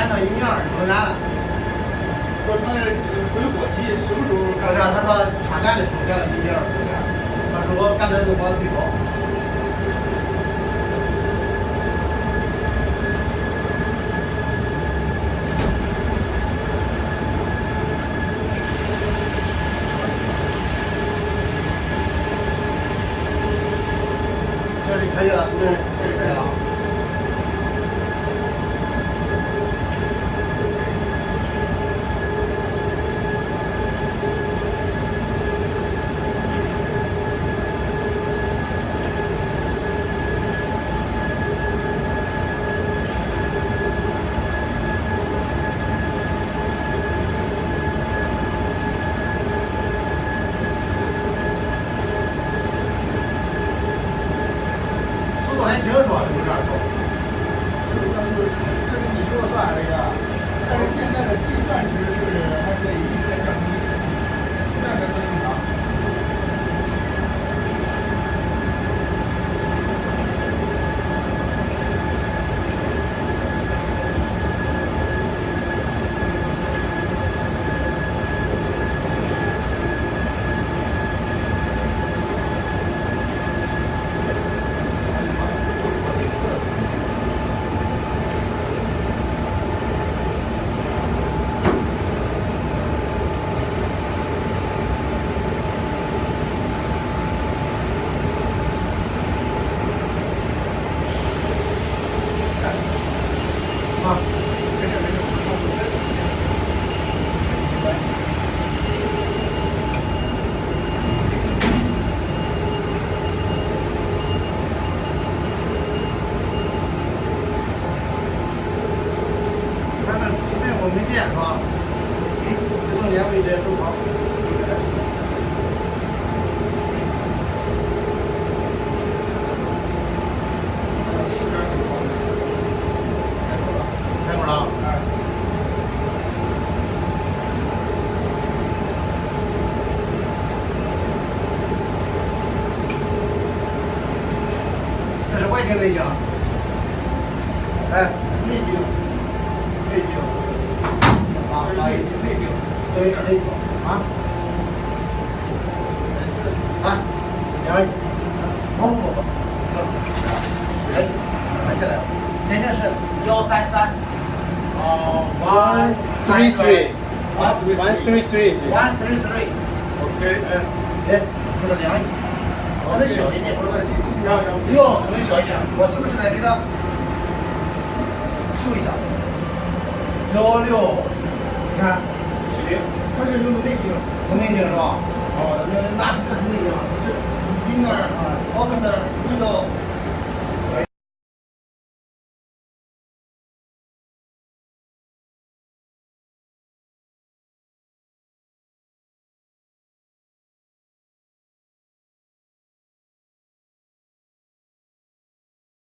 干到1.2米是不是干了？不是，他那回火机什么时候干？他说他干的时候干了1.2米干，他说我干的都往最高。这里可以了，是不是？可以了。还行是吧？这么这样说，这是你说了算那个，但是现在的计算值是还可以一直在降低，现在还在正常。我没电是吧？自动连位置正常。开过了。这是外景内景。哎，内景。内景。啊，内景，稍微有点内景啊。啊，2级，不，2级，看起来了，真的是133，哦133， 133 OK， 哎，这是2级，我这小一点，哟，可能小一点，我是不是得给它修一下？16，你看70，它是用的内景，内景是吧？哦，那是内景，这 inner 啊 outer window